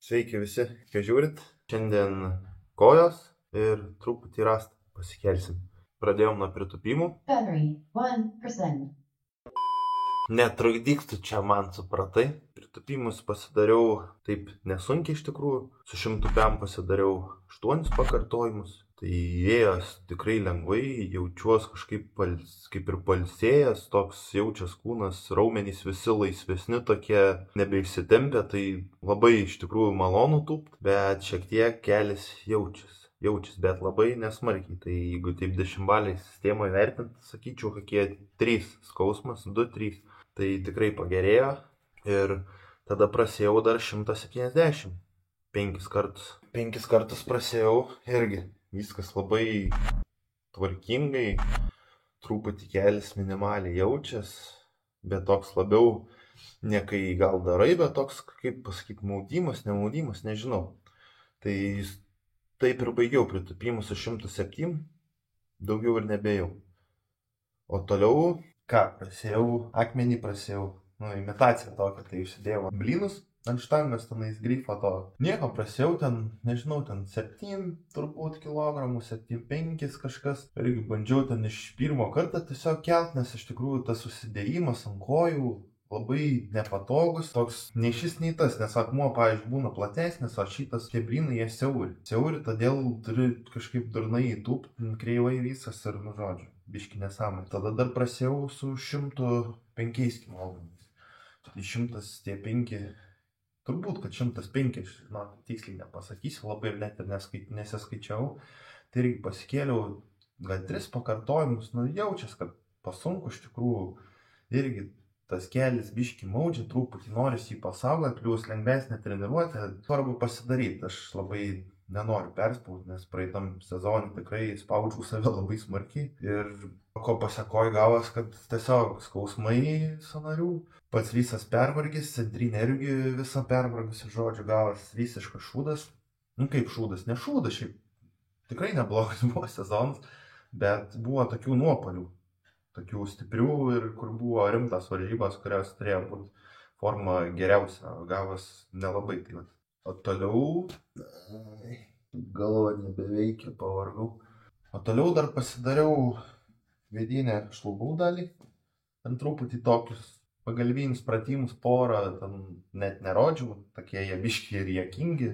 Sveiki visi, kai žiūrit. Šiandien kojos ir truputį rastą pasikelsim. Pradėjom nuo pritupimų. Battery 1%. Netrukdyk tu čia man, supratai. Pritupimus pasidariau taip nesunkiai iš tikrųjų. Su 100 pem pasidariau 8 pakartojimus. Tai ėjęs tikrai lengvai, jaučiuos kažkaip kaip ir pailsėjęs, toks jaučias kūnas, raumenys visi laisvesni tokie, nebeišsitempę, tai labai iš tikrųjų malonu tūpt, bet šiek tiek kelis jaučias, bet labai nesmarkiai. Tai jeigu taip 10-baliai sistemoje vertint, sakyčiau, kokie 3 skausmas, 2-3, tai tikrai pagerėjo ir tada prasėjau dar 170. 5 kartus. 5 kartus prasėjau irgi. Viskas labai tvarkingai, truputį kelis minimaliai jaučias, bet toks labiau ne kai gal darai, bet toks, kaip pasakyti, maudimas, nemaudimas, nežinau. Tai taip ir baigiau pritupimus su 107, daugiau ir nebėjau. O toliau, prasėjau, akmenį prasėjau, imitaciją tokią, tai užsidėjau blynus ant štangos, tenais grifo to. Nieko prasėjau ten, nežinau, ten 7 turbūt kilogramų, 7-5 kažkas. Irgi bandžiau ten iš pirmo karto tiesiog kelt, nes iš tikrųjų tas susidėjimas ant kojų labai nepatogus. Toks nei šis, nei tas, nes akmuo, pavyzdžiui, būna platesnis, o šitas tie blynai jie siauri. Siauri, todėl turi kažkaip durnai įtūpt, kreivai visas ir, žodžiu, biški nesąmonė. Tada dar prasėjau su 105 kilogramais. Tai 100 tie 5... Turbūt, kad 105, tiksliai nepasakysiu, labai ir net ir nesiskaičiau. Tai irgi pasikėliau gal 3 pakartojimus, jaučias, kad pasunku iš tikrųjų. Irgi tas kelis biški maudžia, truputį norisi jį pasaugoti, plius lengvesnė treniruotė. Svarbu pasidaryti, aš labai nenoriu perspausti, nes praeitam sezonui tikrai spaudžiau save labai smarkiai. Ir ko pasekoj gavos, kad tiesiog skausmai sąnarių. Pats visas pervargis, centrinė irgi visa pervargusi, žodžiu, gavos visiškas šūdas. Kaip šūdas, ne šūdas, šiaip tikrai neblogas buvo sezonas, bet buvo tokių nuopuolių, tokių stiprių ir kur buvo rimtas varžybos, kurios turėjo būti forma geriausia, gavos nelabai. Tai vat. O toliau, galva nebeveikia, pavargau. O toliau dar pasidariau vidinę šlubų dalį, ten truputį tokius pagalbinius pratimus porą, ten net nerodžiau, tokie jie biški ir juokingi,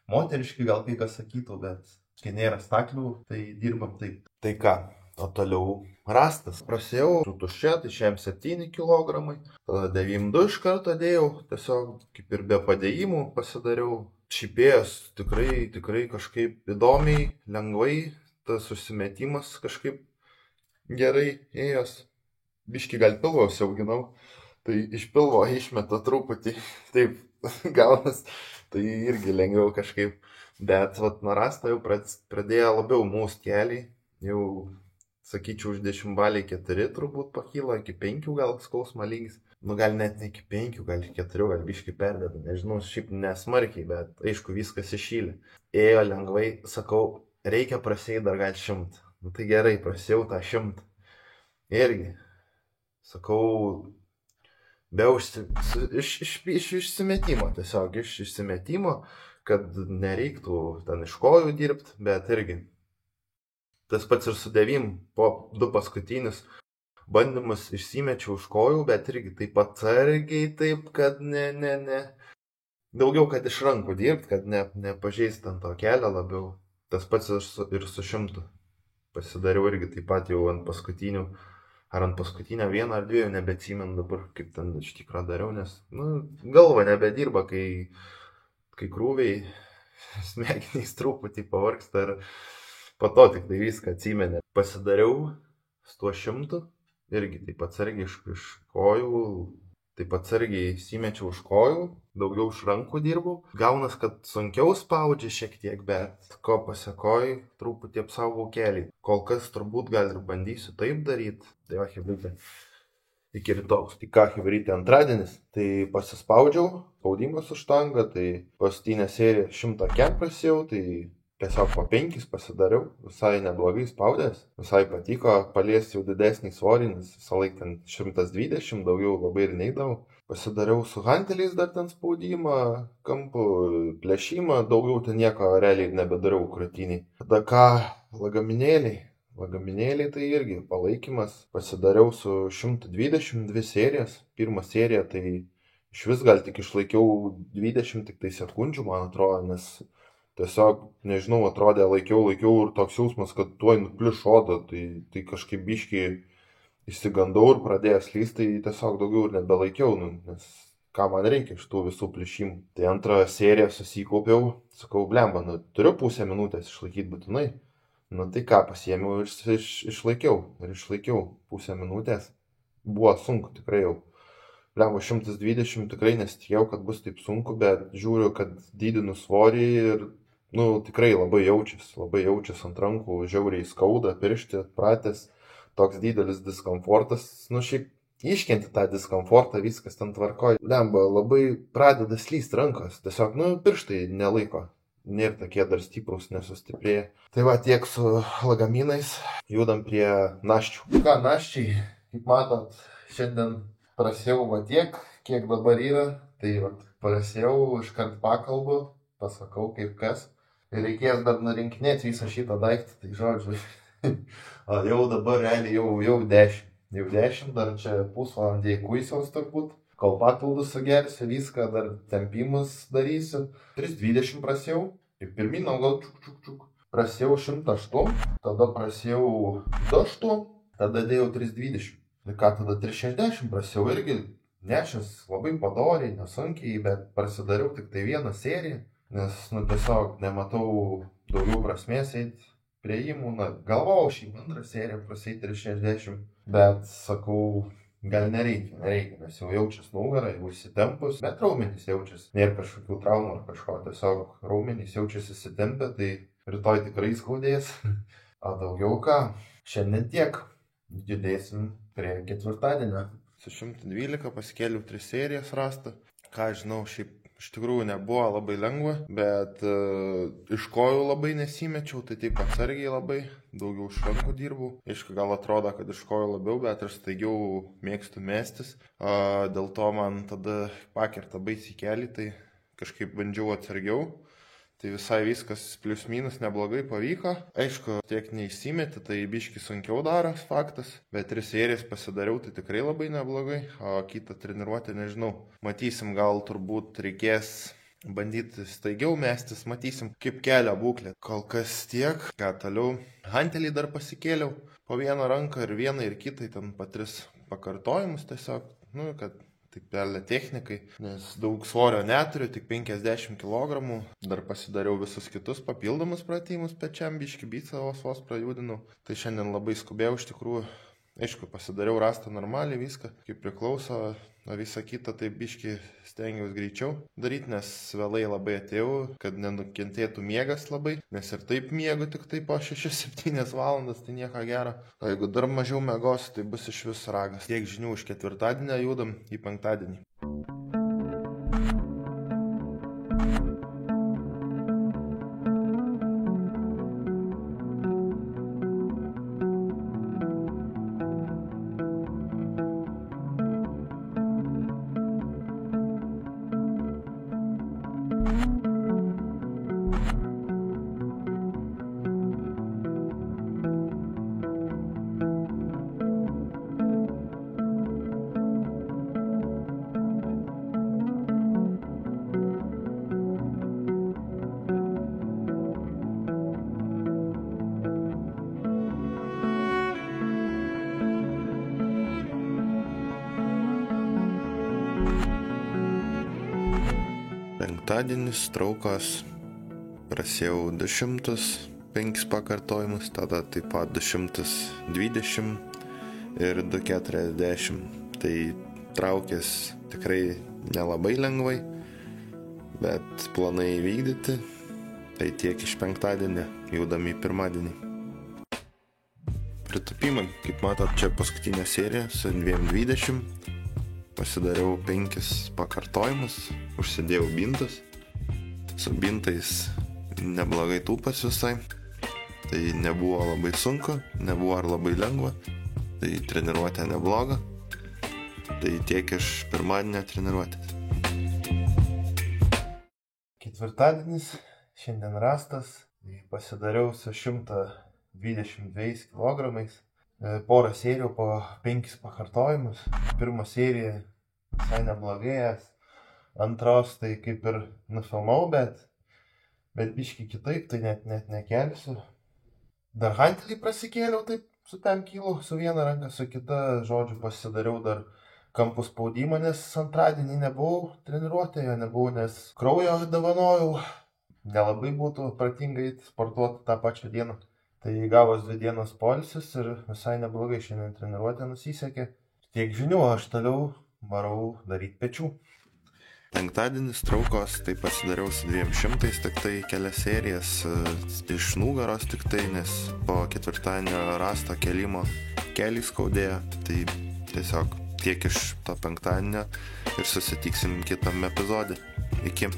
moteriški gal kai kas sakytų, bet kai nėra staklių, tai dirbam taip. Tai ką, o toliau rastas. Prasėjau su tuščia, tai 7 kilogramai, tada 9 iš karto dėjau, tiesiog kaip ir be padėjimų pasidariau. Šipėjęs tikrai kažkaip įdomiai, lengvai, tas susimetimas kažkaip gerai ėjęs. Biški gal pilvo siauginau. Tai iš pilvo išmeta truputį, taip gaunas, tai irgi lengviau kažkaip. Bet nuo rasto jau pradėjo labiau mūst keliai, jau sakyčiau už 10-baliai 4 turbūt pakyla, iki 5 gal skausmo lygis. Gal net ne iki 5, gal iki 4, gal biški perdeda, nežinau, šiaip nesmarkiai, bet aišku viskas iššylė. Ėjo lengvai, sakau, reikia prasėjai dar gal 100. Tai gerai, prasėjau tą 100. Irgi, sakau, iš išsimetimo, tiesiog iš išsimetimo, kad nereiktų ten iš kojų dirbti, bet irgi. Tas pats ir su 9, po 2 paskutinius bandymus išsimečiau iš kojų, bet irgi taip atsargiai, taip, kad ne. Daugiau, kad iš rankų dirbti, kad nepažeist ant to kelio labiau. Tas pats ir su 100. Pasidariau irgi taip pat jau ant paskutinių. Ar ant paskutinio 1 ar 2, nebeatsimenu dabar, kaip ten iš tikrųjų dariau, nes galva nebedirba, kai krūviai smegenys truputį pavargsta ir po to tik tai viską atsimeni. Pasidariau su tuo 100, irgi taip atsargiai iš kojų, taip atsargiai įsimečiau iš kojų, daugiau iš rankų dirbau. Gaunas, kad sunkiau spaudžia šiek tiek, bet ko pasekoj truputį apsaugau kelį. Kol kas turbūt gal ir bandysiu taip daryti. Tai va, hebrytė. Iki rytojaus. Tai ką, hebrytė antradienis. Tai pasispaudžiau, spaudimas už štangą, tai paskutinę seriją 100 kem prasėjau, tai tiesiog po 5 pasidariau, visai neblogai spaudęs, visai patiko, paliesti jau didesnį svorį, nes visą laiką ten 120, daugiau labai ir neidavau. Pasidariau su hanteliais dar ten spaudimą, kampų, plėšimą, daugiau ten nieko realiai nebedariau krūtiniai. Tada ką, lagaminėliai tai irgi palaikymas. Pasidariau su 122 serijas. Pirmą seriją tai iš vis gal tik išlaikiau 20 tik tai sekundžių, man atrodo, nes tiesiog, nežinau, atrodė laikiau ir toks jausmas, kad tuoj nupliš oda, tai kažkaip biškį išsigandau ir pradėjęs lyst, tai tiesiog daugiau ir nebelaikiau, nes ką man reikia iš tų visų plišimų. Tai antrą seriją susikaupiau, sakau, blemba, turiu pusę minutės išlaikyti būtinai. Tai ką, pasiėmiau ir išlaikiau pusę minutės. Buvo sunku tikrai jau. Blemba 120 tikrai nesitikėjau, kad bus taip sunku, bet žiūriu, kad didinu svorį ir tikrai labai jaučiasi ant rankų, žiauriai skauda, piršti, pratęs. Toks didelis diskomfortas, šiaip iškenti tą diskomfortą, viskas ten tvarkoja. Blemba, labai pradeda slyst rankos, tiesiog, pirštai nelaiko, nėra tokie dar stiprus, nesustiprėję. Tai va, tiek su lagaminais, judam prie naščių. Ką, naščiai, kaip matot, šiandien prasėjau va tiek, kiek dabar yra, tai va, prasėjau, iškart pakalbu, pasakau kaip kas. Ir reikės dar nurinkinėti visą šitą daiktą, tai žodžiu. Jau dabar realiai jau 10. Jau 10, dar čia pusvalandį kuisiaus turbūt. Kol papildus sugersiu, viską dar tempimus darysiu. 320 prasėjau. Ir pirmin gal čuk. Prasėjau 108, tada prasėjau 208, tada dėjau 320. Ir ką tada 360 prasėjau irgi nešęs labai padoriai, nesunkiai, bet prasidariau tik tai vieną seriją. Nes tiesiog nematau daugiau prasmės eiti prieimų, galvojau šį antrą seriją prasėti 360, bet sakau, gal nereikia, nes jau jaučias nugarą, jau įsitempus, bet raumenys jaučiasi, nėra kažkokių traumų ar kažko, tiesiog raumenys jaučiasi įsitempę, tai rytoj tikrai skaudės. O daugiau ką, šiandien tiek, judėsim prie ketvirtadienio. Su 112 pasikėliau 3 serijas rastą, ką žinau, šiaip iš tikrųjų nebuvo labai lengva, bet iš kojų labai nesimečiau, tai taip atsargiai labai, daugiau iš rankų dirbau. Aišku, gal atrodo, kad iš kojų labiau, bet aš staigiau mėgstu mestis. Dėl to man tada pakerta baisiai kelį, tai kažkaip bandžiau atsargiau. Tai visai viskas plius minus neblogai pavyko. Aišku, tiek neįsimeti, tai biški sunkiau daras faktas, bet 3 serijas pasidariau, tai tikrai labai neblogai, o kitą treniruotę nežinau. Matysim, gal turbūt reikės bandyti staigiau mestis, matysim, kaip kelio būklė. Kol kas tiek, ką toliau. Hantelį dar pasikėliau po vieną ranką ir vieną ir kitą, ten po 3 pakartojimus tiesiog, kad taip pelė technikai, nes daug svorio neturiu, tik 50 kg, dar pasidariau visus kitus papildomus pratimus pečiam, biški bicą vos prajudinau. Tai šiandien labai skubėjau iš tikrųjų, aišku, pasidariau rastą normaliai, viską kaip priklauso, o visą kitą tai biški stengiaus greičiau daryti, nes vėlai labai atėjau, kad nenukentėtų miegas labai, nes ir taip miegu tik tai po 6-7 valandas, tai nieko gero. O jeigu dar mažiau miegos, tai bus iš vis ragas. Tiek žinių iš ketvirtadienio, judam į penktadienį. Penktadienis traukos, prasėjau 205 pakartojimus, tada taip pat 220 ir 240. Tai traukės tikrai nelabai lengvai, bet planai įvykdyti. Tai tiek iš penktadienio, judami į pirmadienį. Pritupimai, kaip matot, čia paskutinė serija su 220. Pasidariau 5 pakartojimus, užsidėjau bintus. Su bintais neblogai tūpas visai. Tai nebuvo labai sunku, nebuvo ar labai lengva. Tai treniruotė nebloga. Tai tiek iš pirmadienio treniruotės. Ketvirtadienis, šiandien rastas, pasidariau su 122 kg, porą serijų po 5 pakartojimus. Pirma serija visai neblogėjęs, antros tai kaip ir nufilmau, bet biški kitaip, tai net nekelsiu. Dar hantelį prasikėliau taip su 5 kg, su viena ranka, su kita, žodžiu, pasidariau dar kampų spaudimą, nes antradienį nebuvau treniruotėje, nes kraujo dovanojau. Nelabai būtų pratingai sportuoti tą pačią dieną. Tai gavos 2 dienos poilsis ir visai neblogai šiandien treniruotė nusisekė. Tiek žinių, aš toliau varau daryti pečių. Penktadienis traukos, tai pasidariau su 200, tik tai kelias serijas iš nugaros tik tai, nes po ketvirtadienio rasto kelimo kelį skaudėjo. Tai tiesiog tiek iš to penktadienio ir susitiksim kitame epizode. Iki.